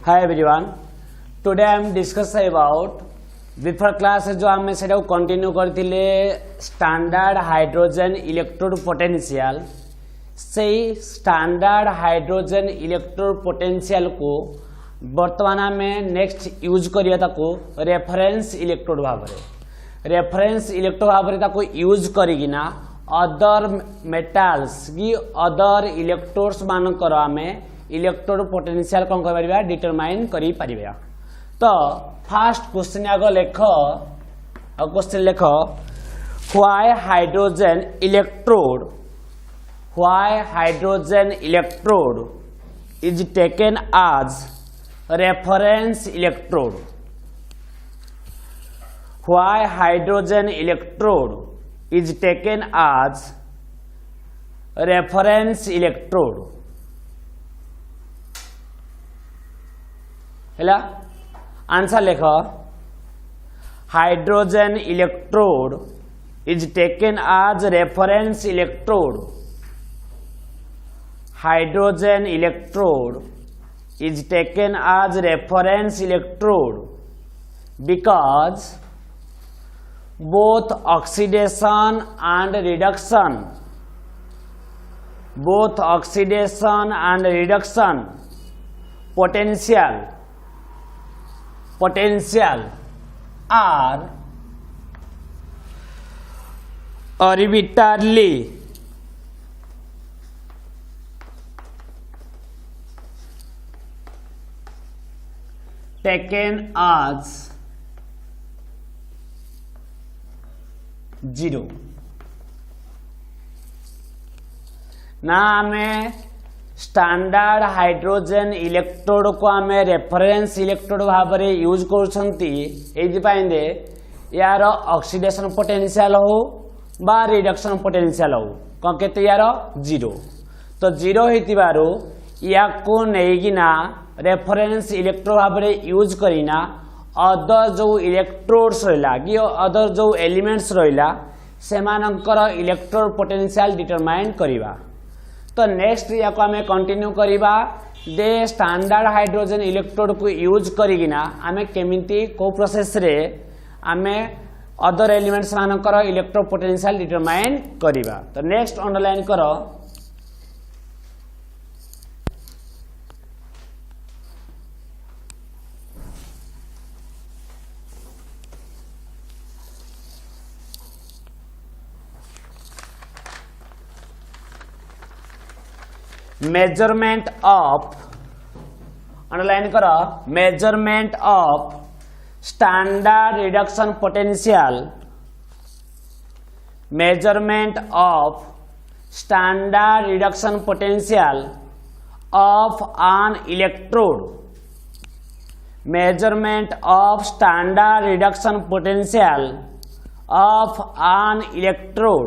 Hi everyone. Today I am discuss about before class जो आम से कंटिन्यू करथिले स्टैंडर्ड हाइड्रोजन इलेक्ट्रोड पोटेंशियल से स्टैंडर्ड हाइड्रोजन इलेक्ट्रोड पोटेंशियल को वर्तमान में नेक्स्ट यूज करिया ताको रेफरेंस इलेक्ट्रोड भाव रेफरेंस इलेक्ट्रोड भाव ताको यूज करिगिना अदर मेटाल्स की अदर इलेक्ट्रोड्स मानकर आमे इलेक्ट्रोड पोटेंशियल कौन कर डिटरमाइन करि परिबा। तो फास्ट क्वेश्चन आग लेख क्वेश्चन लेख why hydrogen electrode is taken as reference electrode. Why hydrogen electrode is taken as reference electrode. हेला आंसर लेख hydrogen electrode is taken as reference electrode. Hydrogen electrode is taken as reference electrode because both oxidation and reduction potential are arbitrarily taken as 0 ना हमें standard hydrogen electrode को आम reference electrode भाव में use कर यार oxidation potential हो बा रिडक्शन पोटेंशियल हो कौन के यार 0 तो 0 हो या को नहींना रेफरेंस इलेक्ट्रोड भाव में यूज करिना अदर जो इलेक्ट्रोड्स रहा कि अदर जो एलिमेंट्स रहा से इलेक्ट्रोड पोटेंशियल डिटरमाइन करिबा। तो नेक्स्ट या को आमे कंटिन्यू करिबा दे स्टैंडर्ड हाइड्रोजन इलेक्ट्रोड को यूज करिगिना आमे केमिति को प्रोसेस रे आमे अदर एलिमेंट्स मानकर इलेक्ट्रोड पोटेंशियल डिटरमाइन करिबा। तो नेक्स्ट अंडरलाइन करो मेजरमेंट ऑफ अंडरलाइन करो measurement of standard reduction potential. Measurement of standard reduction potential of an electrode. Measurement of standard reduction potential of an electrode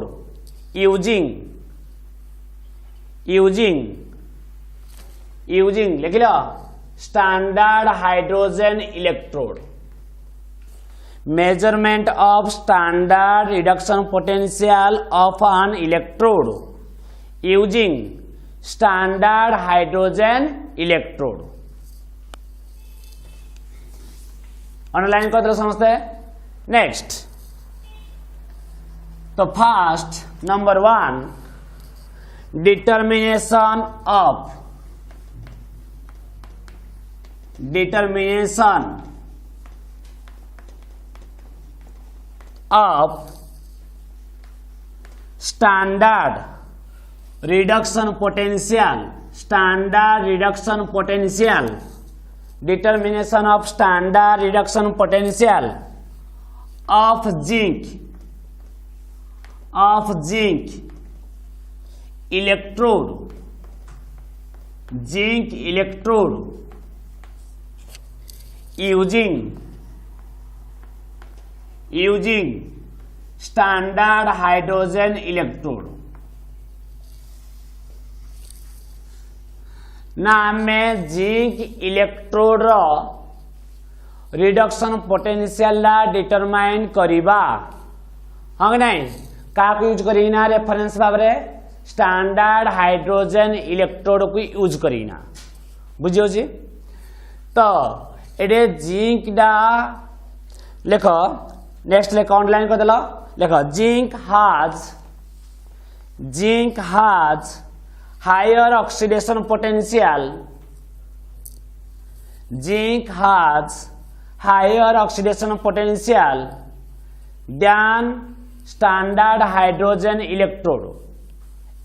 using लिख लो standard hydrogen electrode. Measurement of standard reduction potential of an electrode using standard hydrogen electrode. Underline कर दो समझते। Next तो first number 1 determination of standard reduction potential determination of standard reduction potential of zinc electrode using standard hydrogen electrode. ना में zinc electrode reduction potential determine करिबा हाँ नहीं क्या यूज करीना रेफरेंस भाव में स्टैंडर्ड हाइड्रोजन इलेक्ट्रोड को यूज करीना बुझे तो ये जिंक डा लेख नेक्स्ट लेख अंडरलाइन कर देला लेख zinc has higher oxidation potential zinc has higher oxidation potential than standard hydrogen electrode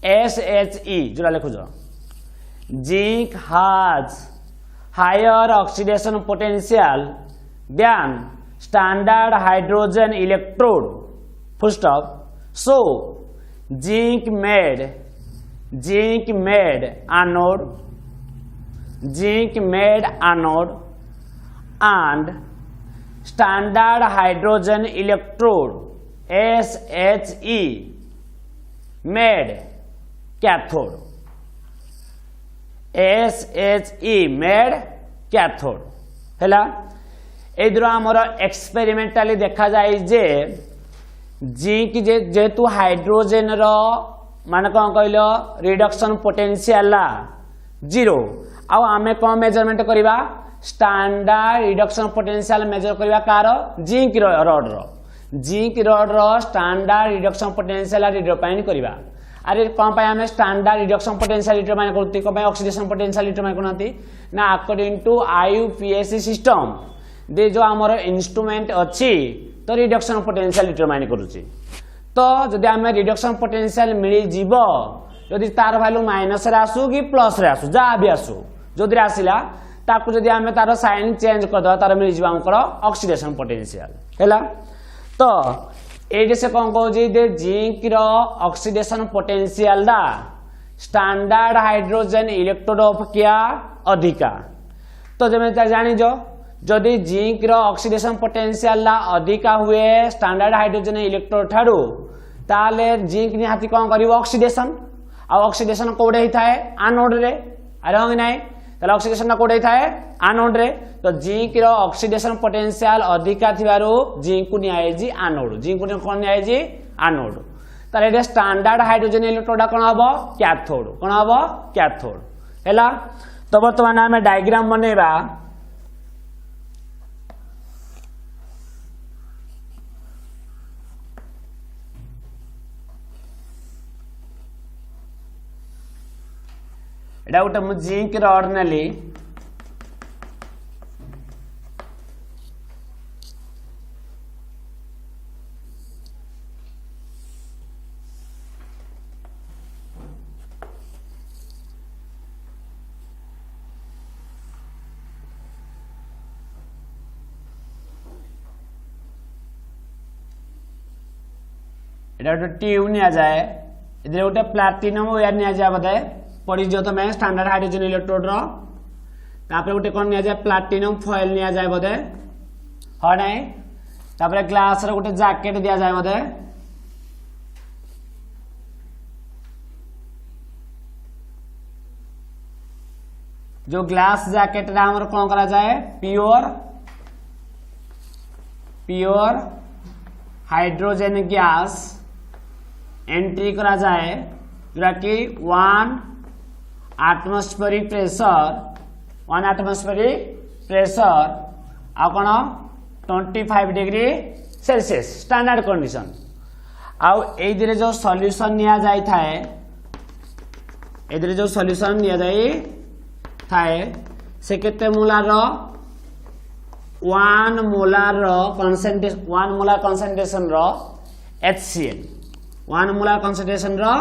SHE जोड़ा लिखो जो zinc has higher oxidation potential than standard hydrogen electrode full stop so zinc made anode and standard hydrogen electrode SHE made cathode हैला एदरो आमर एक्सपेरिमेंटाली देखा जाए जे zinc जेहेतु hydrogen रो मान कौन कहल रिडक्शन पोटेंशियल जीरो आउ आमे कौन मेजरमेंट करवा स्टैंडर्ड रिडक्शन पोटेंशियल मेजर करवा कार जिंक रड रो स्टैंडर्ड रिडक्शन पोटेंशियल डिटरमाइन करवा अरे कौन पाए आमे स्टैंडर्ड रिडक्शन पोटेंशियल डिटरमाइन करती कौन पाए ऑक्सीडेशन पोटेंशियल डिटरमाइन करनाती ना अकॉर्डिंग टू IUPAC सिस्टम दे जो आमर इंस्ट्रूमेंट अच्छी तो रिडक्शन पोटेंशियल डिटरमाइन करुच्ची तो जदि आमे रिडक्शन पोटेंशियल मिली जीव जदि तार वैल्यू माइनस रे आसू कि प्लस रे आसू जहाँ भी आसू जदि आसिला ताकू जदि आमे तार साइन चेंज कर दवा तार मिली जीव आमकर ऑक्सीडेशन पोटेंशियल हैला तो ये से कौन कहूँ जिंक रो ऑक्सीडेशन पोटेंशियल दा स्टैंडर्ड हाइड्रोजन इलेक्ट्रोड अपेक्षा अधिका तो जमे जानिज जदि जिंक रो ऑक्सीडेशन पोटेंशियल अधिका हुए स्टैंडर्ड हाइड्रोजन इलेक्ट्रोड ठारू ताले जिंक निहाती कौन करिवो ऑक्सीडेशन आ ऑक्सीडेशन कोडे ही थाए एनोड रे अरे होंगे नहीं ताले ऑक्सीडेशन ना कोडे ही थाए एनोड रे तो जिंक रो ऑक्सीडेशन पोटेंशियल अधिका थिबारु जिंक को नियाए जी एनोड जिंक को कोन नियाए जी एनोड ताले रे स्टैंडर्ड हाइड्रोजन इलेक्ट्रोड कोन हबो कैथोड हैला तो वर्तमान आमे डायग्राम बनेबा एटा गोटे मु जिंक रड नेली एटा गोटे ट्यूब निया जाए इधर गोटे प्लाटिनम वायर निया जाए बोधे पड़ी जो तो मैं स्टैंडर्ड हाइड्रोजन इलेक्ट्रोड रो तापर गोटे कौन निया जाए प्लाटिनम फॉयल निया जाए बोधे हाँ नहीं तापर ग्लास रो गोटे जैकेट दिया जाए बोधे जो ग्लास जैकेट रा हमर कौन करा जाए प्योर हाइड्रोजन गैस एंट्री करा जाए जोरा कि 1 एटमॉस्फेरिक प्रेशर आ कौन 25 डिग्री सेल्सियस स्टैंडर्ड कंडीशन आउ एदिरे जो सॉल्यूशन निया जाई थाए एदिरे जो सॉल्यूशन निया जाई थाए से केते मोलार 1 मोलार कंसंट्रेशन रो HCl 1 मोलार कंसंट्रेशन रो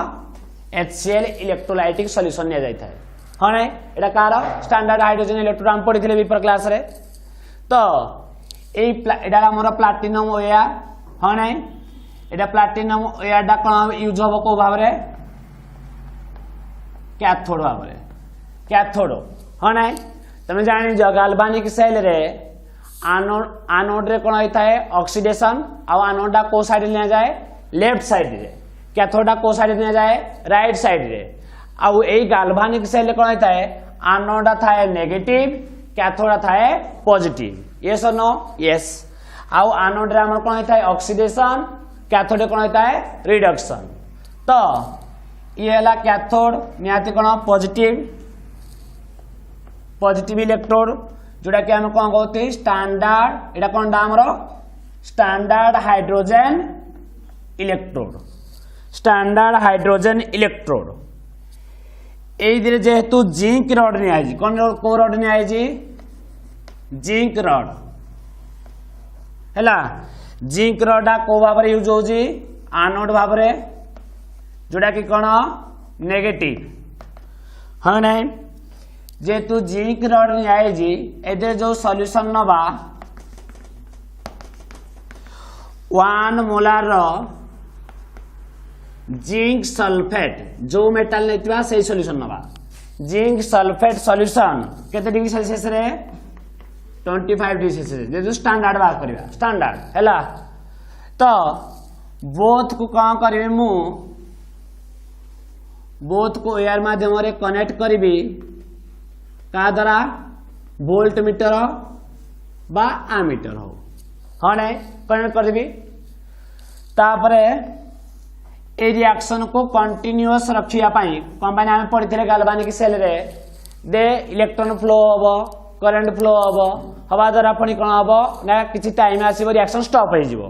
HCl इलेक्ट्रोलाइटिक सॉल्यूशन निया जाई थाए हाँ नहीं एटा कार स्टैंडर्ड हाइड्रोजन इलेक्ट्रोड हम पढ़ी पेपर क्लास रे तो एटा हमर प्लाटिनम वायर हाँ नहीं एटा प्लाटिनम वायर डा कोन यूज होबो को भाव रे कैथोड भाव रे कैथोड हाँ नहीं तमे जानि ज गाल्वानिक सेल रे एनोड रे कोन होई थाए ऑक्सीडेशन आ एनोड डा को साइड लिया जाए लेफ्ट साइड रे कैथोड को साइड लिया जाए राइट साइड रे आउ एई गाल्वानिक सेल कोन होता है एनोड थाए नेगेटिव कैथोड थाए पॉजिटिव यस और नो यस आउ एनोड रे हमर कोन होता है ऑक्सीडेशन कैथोड कोन होता है रिडक्शन तो ये हला कैथोड नियाती कोन पॉजिटिव इलेक्ट्रोड जोटा कि आम कौन कहते स्टैंडर्ड एटा कौन आमर standard hydrogen electrode standard hydrogen electrode ये जेहेतु जिंक रड नि कौन को रड नि जिंक रड है जिंक रडा को भाव यूज हो आनोड भाव जोटा कि कौन नेगेटिव हाँ ना जेहेतु जिंक रड नि जो सॉल्यूशन नवा 1 मोलार जिंक सल्फेट जो मेटाल नहीं से सॉल्यूशन नवा जिंक सल्फेट सॉल्यूशन केते डिग्री सेल्सियस रे 25 डिग्री सेल्सियस जे स्टैंडर्ड बात करबा स्टैंडर्ड हैला तो बोथ को कौन करी मु बोथ को एयर माध्यम रे कनेक्ट करी का द्वारा वोल्ट मीटर बा आमीटर हो हाँ ना कनेक्ट करी तापरे ए रिएक्शन को कंटिन्यूअस रखापी कौन पाई आम पढ़ी गाल्वानिक सेल रे दे इलेक्ट्रॉन फ्लो हम करंट फ्लो हम हवा द्वारा पुणी कौन हम ना किसी टाइम आसो रिएक्शन स्टॉप हो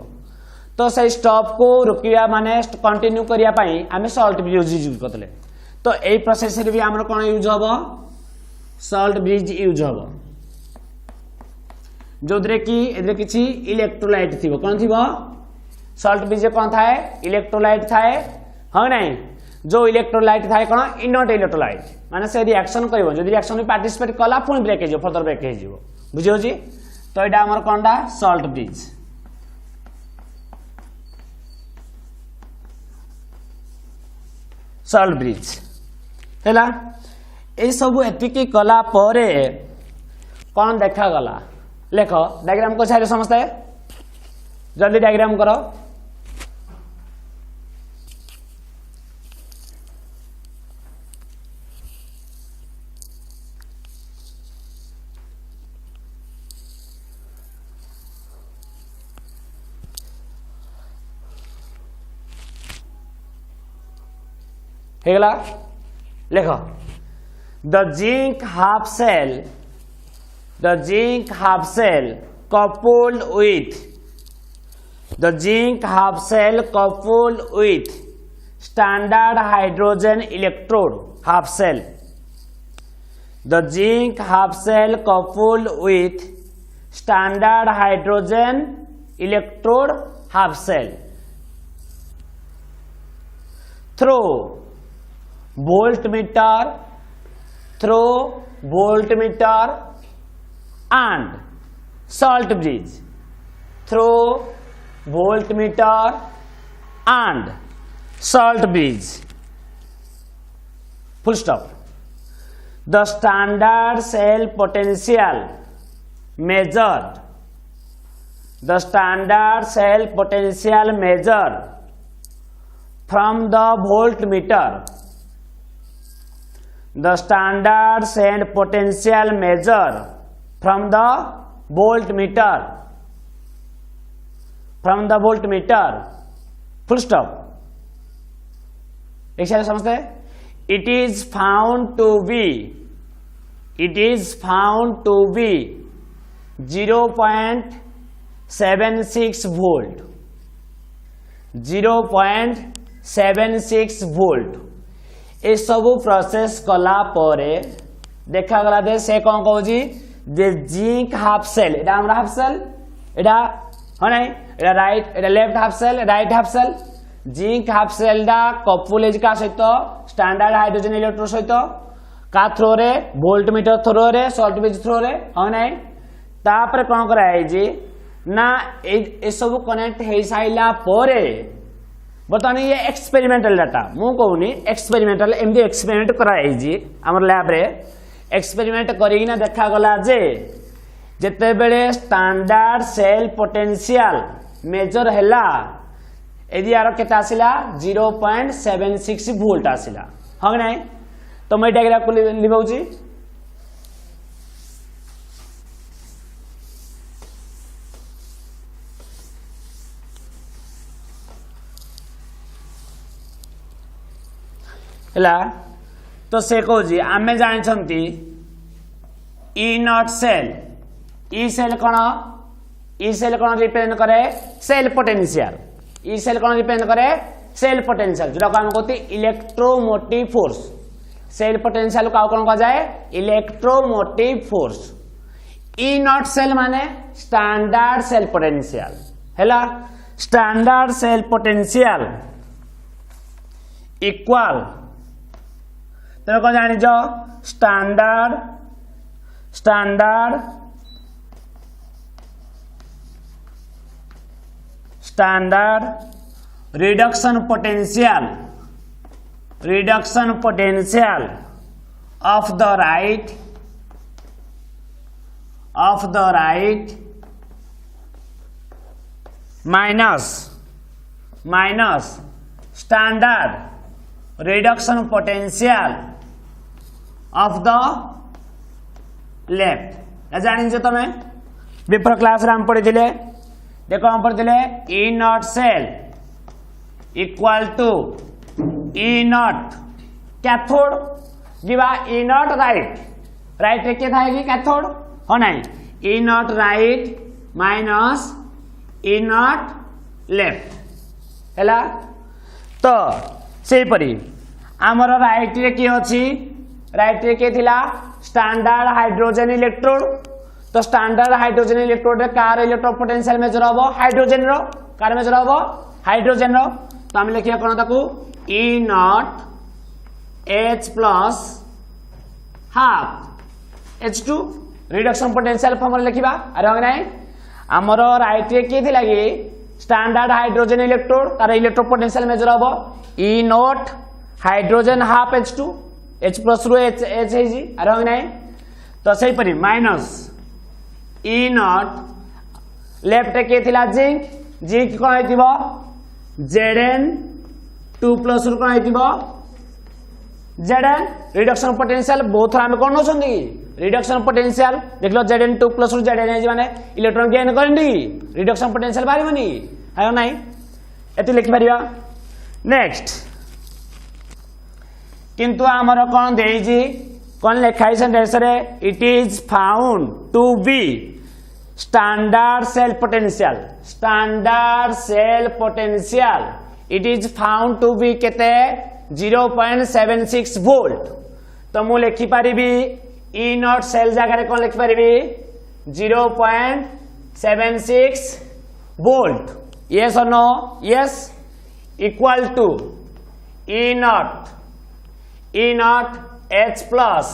तो से स्टॉप को रोकवा माने कंटिन्यू करने आम सॉल्ट ब्रिज यूज करते तो यही प्रोसेस भी आम कौन यूज हम सॉल्ट ब्रिज यूज हम जो कि किसी इलेक्ट्रोलाइट थी कौन थी सॉल्ट ब्रिज कौन थाए इलेक्ट्रोलाइट थाए हाँ नहीं जो इलेक्ट्रोलाइट थाए कौन इनर्ट इलेक्ट्रोलाइट माने से रिएक्शन करिवो जदि रिएक्शन में पार्टिसिपेट कला पुणी ब्रेक हो फर्दर ब्रेक हो बुझी होची तो एटा हमर कोनडा सॉल्ट ब्रिज सॉल्ट ब्रिज हैला ए सब एतिकी कला परे कौन देखा गला लेख डायग्राम को छाड़े समझते जल्दी डायग्राम करो हेगला लेख the zinc half cell coupled with standard hydrogen electrode half cell the zinc half cell coupled with standard hydrogen electrode half cell through voltmeter and salt bridge through voltmeter and salt bridge full stop the standard cell potential measured from the voltmeter the standard cell potential measure from the voltmeter full stop एक साथ समझते हैं it is found to be 0.76 volt 0.76 volt ए सबू process कला परे देखा गला दे से कौन कहू जे जिंक हाफ सेल एटा हमरा हाफ सेल एटा हो नै एटा राइट एटा left half cell right half cell zinc half cell डा कपुलेज का सहित स्टैंडर्ड हाइड्रोजन इलेक्ट्रोड सहित का थ्रो रे वोल्टमीटर थ्रो रे सॉल्ट ब्रिज थ्रो रे हो नै तापर कोन कराय जी ना ए सब कनेक्ट हे साइला परे बर्तमान ये एक्सपेरिमेंटल डाटा मु कहूनी एक्सपेरिमेंटल एमदी एक्सपेरिमेंट कराई जी हमर लैब रे एक्सपेरिमेंट करिना देखा गला जे जेते बेले स्टैंडर्ड सेल पोटेंशियल मेजर हैला एदी यार केता आसिला 0.76 वोल्ट आसिला हो नै तो मैं डायग्राम को लिबाउची हैला तो से कहूँ आमे जानते ई नॉट सेल ई सेल कौन रिप्रेजेंट करे सेल पोटेंशियल ई सेल कौन रिप्रेजेंट करे सेल पोटेंशियल जोटा को हम कहते इलेक्ट्रोमोटिव फोर्स सेल पोटेंशियल को कौन कह जाए electromotive force E not cell माने स्टैंडर्ड सेल पोटेंशियल हैला स्टैंडर्ड सेल पोटेंशियल इक्वल तेरे को जानी जो standard reduction potential of the right minus standard reduction potential of the left जानी जो तमें बिफोर क्लास रे हम पढ़ी देखो हम पढ़ी E not cell equal to E not cathode जीवा ई नॉट राइट रे के थाएगी कैथोड हो नहीं E not right minus E not left हैला तो सेही परी हमर राइट रे की अछि राइट रे के थिला स्टैंडर्ड हाइड्रोजन इलेक्ट्रोड तो स्टैंडर्ड हाइड्रोजन इलेक्ट्रोड रे कार इलेक्ट्रो पोटेंशियल मेजर होबो हाइड्रोजन रो कार मेजर होबो हाइड्रोजन रो तो हम लिखिया कोन ताकू E not H plus half H2 reduction potential formula लिखिबा अरे हो नाही हमर राइट रे के थिला कि स्टैंडर्ड हाइड्रोजन इलेक्ट्रोड तार इलेक्ट्रो पोटेंशियल मेजर होबो E not hydrogen half H2 H plus रो H है जी अरे हो नाही तो सही परी माइनस ई नॉट लेफ्ट के थिला जिंक कोन हेतिबो Zn 2 प्लस रो कोन हेतिबो Zn रिडक्शन पोटेंशियल बहुत थोड़ा में कोन होछंदी रिडक्शन पोटेंशियल देख लो Zn 2 प्लस रो Zn है माने इलेक्ट्रॉन गेन करंदी रिडक्शन पोटेंशियल बारिबनी है नाही एति लिखि परिबा नेक्स्ट किंतु हमर कोन देइजी कोन लिखाई सेंटेंस रे it is found to be standard cell potential it is found to be केते 0.76 वोल्ट तो मु लिखि परिबी ई नॉट सेल जगह कोन लिखि परिबी 0.76 वोल्ट यस और no yes equal to E not H plus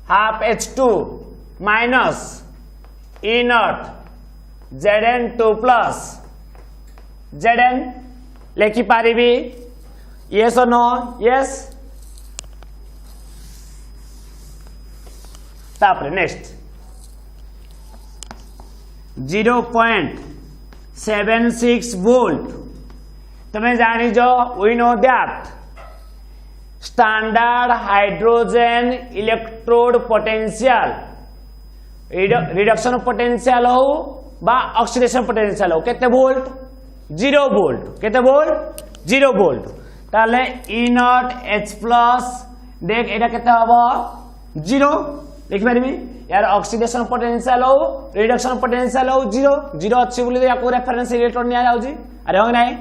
half H2 minus E not Zn 2 plus Zn लिखि पारिबी यस और नो यस तापर नेक्स्ट 0.76 वोल्ट तुम्हें जानी जो we know that standard hydrogen electrode potential reduction potential हो बा ऑक्सीडेशन पोटेंशियल हो केते वोल्ट 0 वोल्ट केते वोल्ट 0 वोल्ट ताले ई नॉट H प्लस देख एटा केते हबो 0 लिख पारिबी यार ऑक्सीडेशन पोटेंशियल हो रिडक्शन पोटेंशियल हो 0 अच्छी बोली याको रेफरेंस इलेक्ट्रॉन निया जाउची अरे हो नाही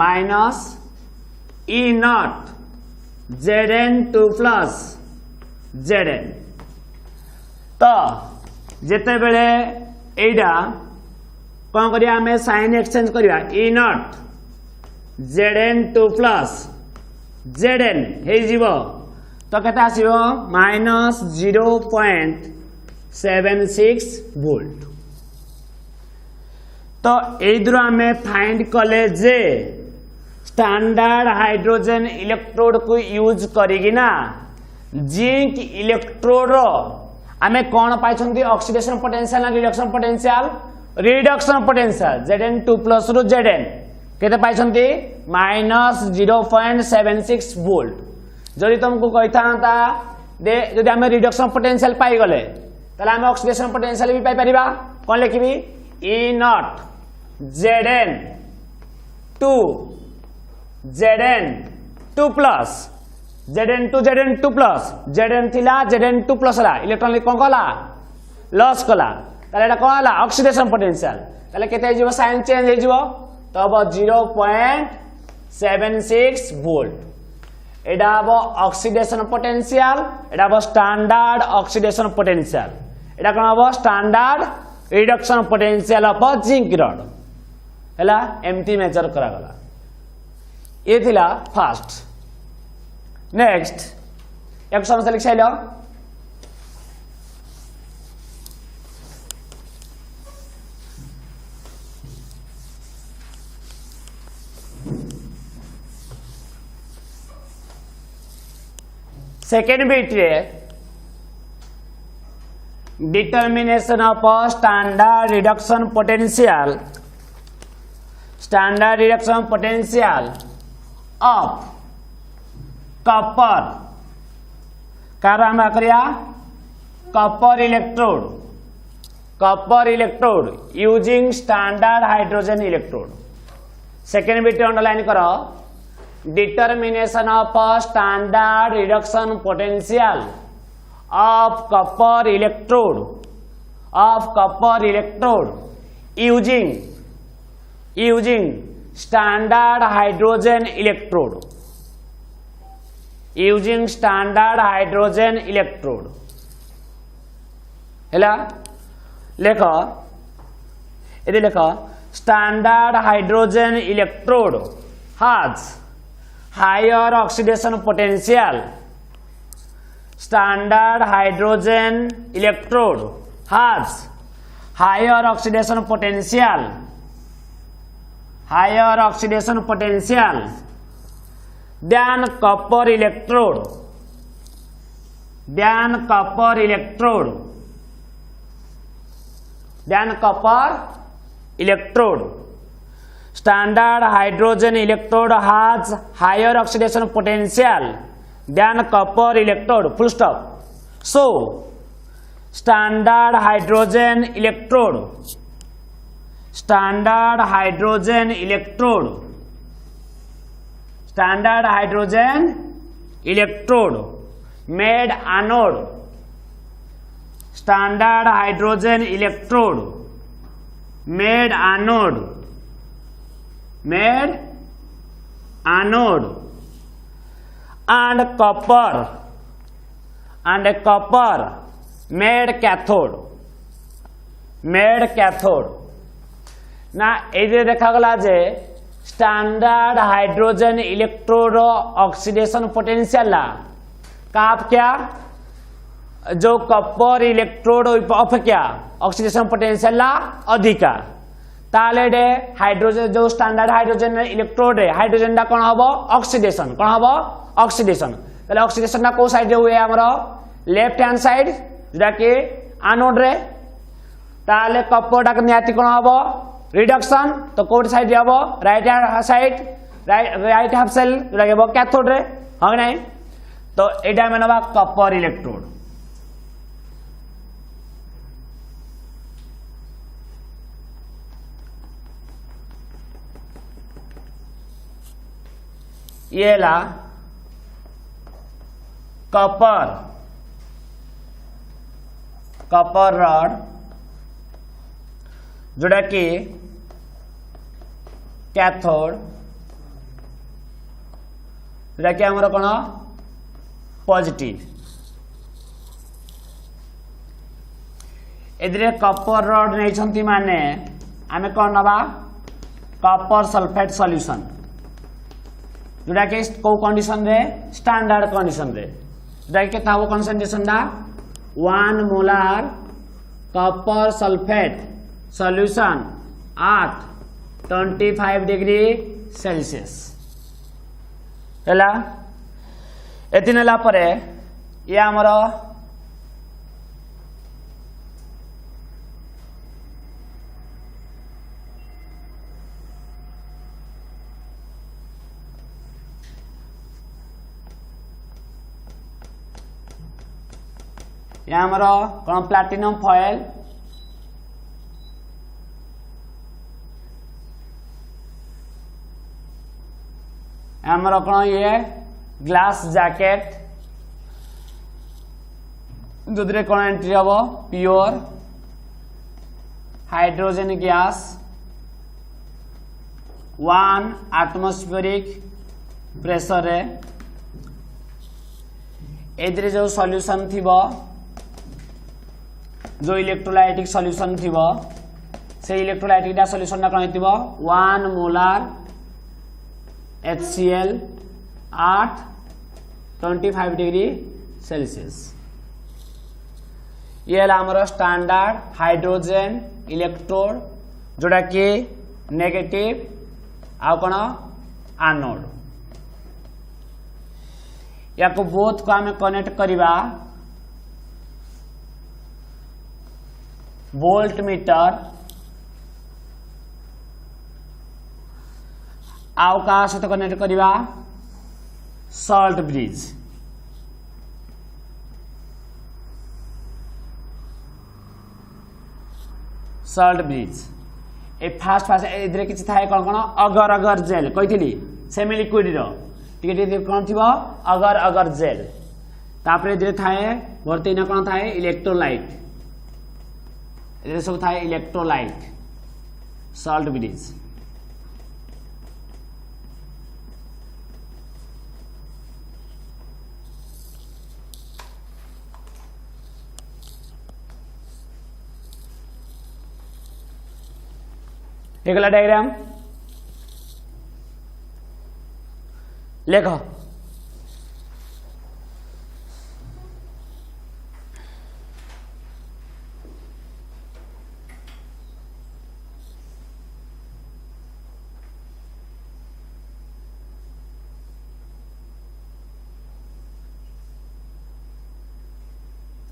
minus E not Zn 2 plus Zn तो जेते बेले एइडा कोन करिया हमें साइन एक्सचेंज करिया ई नॉट Zn 2 प्लस Zn हे जीवो तो केता आसीबो माइनस 0.76 वोल्ट तो एइद्रो हमें फाइंड कले जे स्टैंडर्ड हाइड्रोजन इलेक्ट्रोड को यूज करिगिना जिंक इलेक्ट्रोड रो आमे कोन पाइछंती ऑक्सीडेशन पोटेंशियल ना रिडक्शन पोटेंशियल Zn 2 प्लस रो Zn केते पाइछंती माइनस 0.76 वोल्ट जदि तुमको कहिथांता दे जदि आमे रिडक्शन पोटेंशियल पाई गले तले आमे ऑक्सीडेशन पोटेंशियल भी पाई परिबा कोन लिखिबी E not Zn 2 plus Zn2 plus Zn थिला Zn2 प्लस ला इलेक्ट्रॉन कौन कला लॉस कला ताले एटा कौन हला ऑक्सीडेशन पोटेंशियल ताले केते जीवो साइन चेंज हे जीवो तब 0.76 वोल्ट एटा हबो ऑक्सीडेशन पोटेंशियल एटा हबो स्टैंडर्ड ऑक्सीडेशन पोटेंशियल एटा कोन हबो standard reduction potential of zinc rod हला एमटी मेजर करा गला ये थिला फर्स्ट नेक्स्ट एक समस्या लिख साइलो सेकेंड बिट रे determination of standard reduction potential of copper कारण करिया copper electrode using standard hydrogen electrode second bit underline करो determination of standard reduction potential of copper electrode using standard hydrogen electrode हैला लेख यदि लेख standard hydrogen electrode has higher oxidation potential standard hydrogen electrode has higher oxidation potential than copper electrode standard hydrogen electrode has higher oxidation potential than copper electrode full stop so standard hydrogen electrode made anode and copper made cathode ना ये देखा गला जे standard hydrogen electrode oxidation potential का क्या जो copper electrode अपेक्षा oxidation potential अधिका ताले हाइड्रोजन जो स्टैंडर्ड हाइड्रोजन इलेक्ट्रोड हाइड्रोजन दा कोन हबो ऑक्सीडेशन ताले ऑक्सीडेशन दा को साइड रे हुए हमरो लेफ्ट हैंड साइड जेटा कि एनोड रे ताले कॉपर दा नियाति कोन हबो रिडक्शन तो कोड साइड रे हबो राइट हाफ सेल जेटा कि हबो कैथोड रे हो नै तो एटा मेनबा कॉपर इलेक्ट्रोड ये ला कॉपर रॉड जोड़ा कि कैथोड जोड़ा कि हमर कोन पॉजिटिव एदिरे कॉपर रॉड नै छंती माने आमे कोन नबा कॉपर सल्फेट सॉल्यूशन जोड़ा कि को कंडीशन रे स्टैंडर्ड कंडीशन रे जोड़ा कि था वो कंसंट्रेशन दा 1 molar copper sulphate solution at 25 degree Celsius हैला एतिन ला परे ये हमरो कौन प्लाटिनम फॉयल कौन ये ग्लास जैकेट जो कौन एंट्री हम pure hydrogen gas 1 atmospheric pressure रे एदरे जो सॉल्यूशन थिबो जो इलेक्ट्रोलाइटिक सॉल्यूशन थिबो से इलेक्ट्रोलाइटिक दा सॉल्यूशन ना कोन थिबो 1 molar HCl at 25 degree Celsius ये हमरो स्टैंडर्ड हाइड्रोजन इलेक्ट्रोड जोड़ा कि नेगेटिव आ कोन एनोड या को बोथ को हमें कनेक्ट करिबा वोल्ट मीटर आउ का सहित कनेक्ट करिबा सॉल्ट ब्रिज ए फास्ट एदरे किछि थाए कोन कोन अगर अगर जेल कहिथिली सेमी लिक्विड रो टिके टिके कोन थिबो अगर अगर जेल तापरे एदरे थाए भर्ती न कोन थाए इलेक्ट्रोलाइट एदरे सब थाए इलेक्ट्रोलाइट सॉल्ट ब्रिज एकला डायग्राम लेखो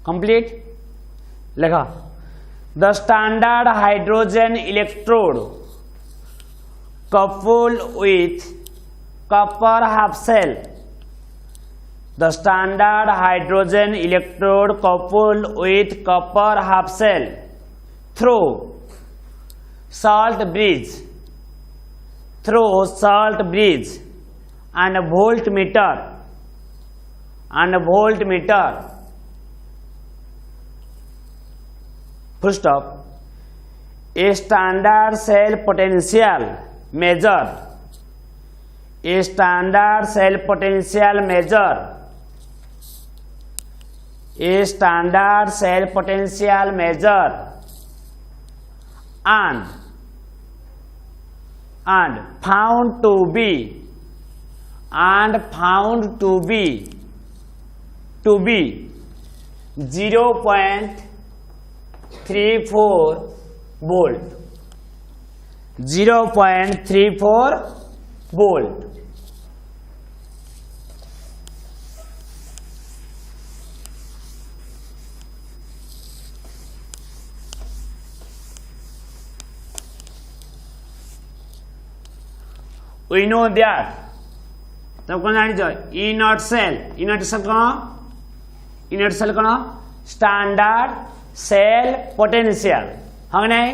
कंप्लीट लेखो the standard hydrogen electrode coupled with copper half shell. The standard hydrogen electrode coupled with copper half shell through salt bridge and voltmeter full stop. A standard cell potential measure and found to be 0.34 volt 0.34 volt we know that तब कौन जानी जो E not cell कौन standard cell potential हम नहीं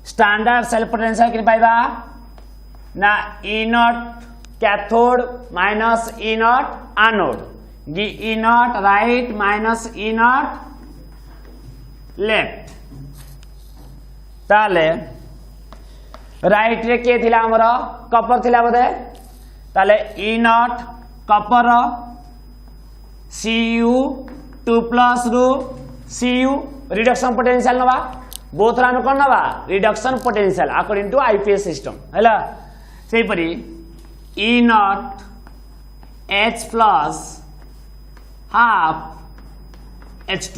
standard cell potential कि पाइबा ना E not cathode minus E not anode गी E not right minus E not left ताले राइट रे के थिला हमर कपर थिला बोधे ताले इनर्ट कपर Cu 2+ रु Cu रिडक्शन पोटेंशियल नवा बोथ रान कोन नवा reduction potential according to IPS system हैला सेही परी E naught H plus half H2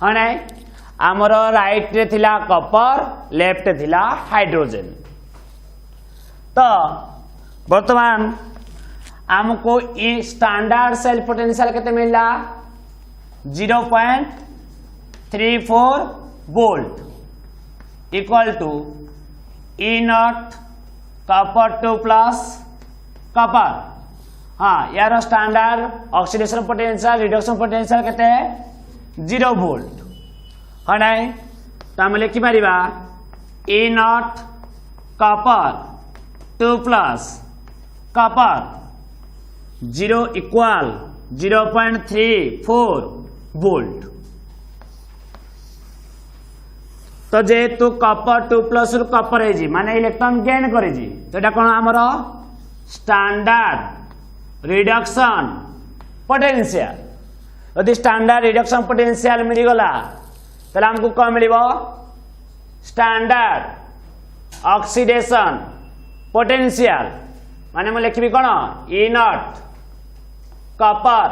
हने आमर राइट रे थिला कपर लेफ्ट थिला हाइड्रोजन तो वर्तमान हमको ई स्टैंडर्ड सेल पोटेंशियल केते मिलला 0.34 volt equal to E not copper 2 plus copper हाँ यार standard oxidation potential reduction potential केते 0 वोल्ट हाँ नाई तो आम लिखि Paribas E not copper 2 plus Kapoor 0 equal 0.34 volt. तो जेहेतु कपर 2 प्लस रु कपर है माने इलेक्ट्रॉन गेन करे तो एटा कोन हमर स्टैंडर्ड रिडक्शन पोटेंशियल। यदि स्टैंडर्ड रिडक्शन पोटेंशियल मिल गला तले हमको कौन मिलिबो स्टैंडर्ड ऑक्सीडेशन पोटेंशियल माने मैं लिखबी कोन ई not copper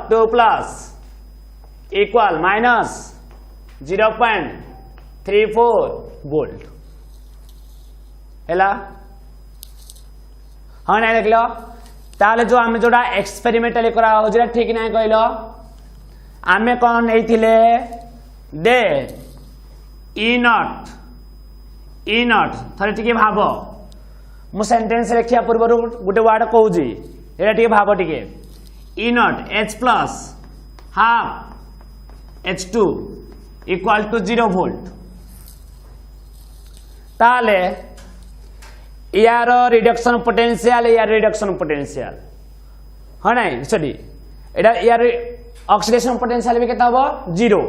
2 plus equal minus 0.34 volt हैला। हाँ ना देख लो ताले जो आमे जोड़ा एक्सपेरिमेंटली करा हो जरा ठीक नहीं कहलो आमे कौन नहीं थिले दे ई नॉट थरे टिके भाबो मु सेंटेंस लिखिया पूर्व गोटे वर्ड कहूजी एटा टिके भाबो टिके E not H plus half H2 equal to 0 volt ताले यार रिडक्शन पोटेंशियल हाँ ना सॉरी एटा यार ऑक्सीडेशन पोटेंशियल भी केता हबो 0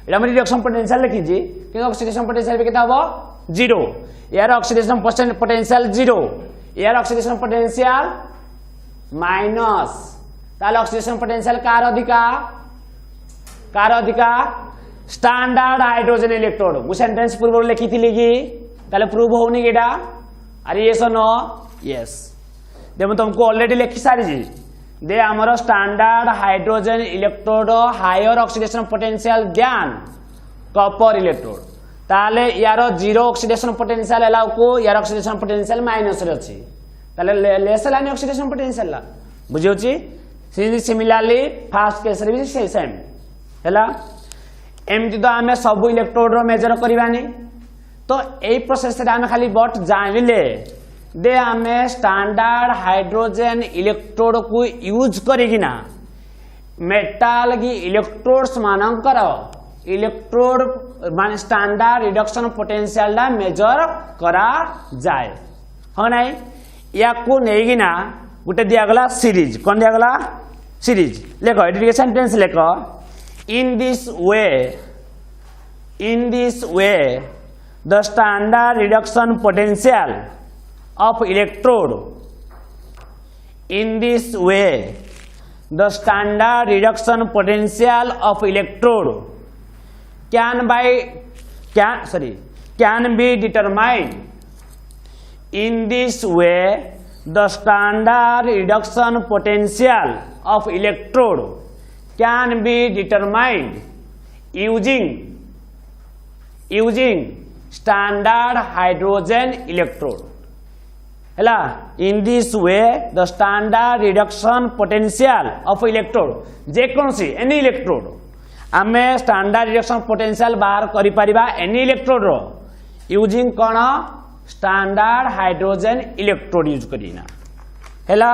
एटा हम रिडक्शन पोटेंशियल लिखी जी कि ऑक्सीडेशन पोटेंशियल भी केता हबो 0 यार ऑक्सीडेशन पोटेंशियल 0 यार ऑक्सीडेशन पोटेंशियल माइनस ताले ऑक्सीडेशन पोटेंशियल कार अधिका स्टैंडर्ड हाइड्रोजन इलेक्ट्रोड मु सेंटेंस पूर्व लिखी थी कि ताले प्रूव होनी केटा अरे ये नो यस दे मैं तुमको ऑलरेडी लिखी सारी जी दे आमर standard hydrogen electrode higher oxidation potential than copper electrode ताले यार 0 ऑक्सीडेशन पोटेंशियल एला को यार ऑक्सीडेशन पोटेंशियल माइनस रे अछि ताले लेस लाइन ऑक्सीडेशन पोटेंशियल बुझियो छी सिमिलरली फर्स्ट केस रे भी सेम हैला। एमती तो आमे सब इलेक्ट्रोड रो मेजर करबानी तो यही प्रोसेस रे आमे खाली बट जानिले दे आमे स्टैंडर्ड हाइड्रोजन इलेक्ट्रोड को यूज करिगिना मेटल की इलेक्ट्रोड्स मानकर इलेक्ट्रोड मान स्टैंडर्ड रिडक्शन पोटेंशियल ला मेजर करा जाए हाँ ना या को नेगिना गुटे दिया गला सीरीज कौन दिया गला सीरीज लेखो एटी सेंटेंस लेखो in this way the standard reduction potential of electrode in this way the standard reduction potential of electrode can be determined in this way the standard reduction potential of electrode can be determined using standard hydrogen electrode हैला। in this way the standard reduction potential of electrode जे कौन see any electrode आमे standard reduction potential बाहर करि परिबा any electrode रो using कोन standard hydrogen electrode use करिना हैला।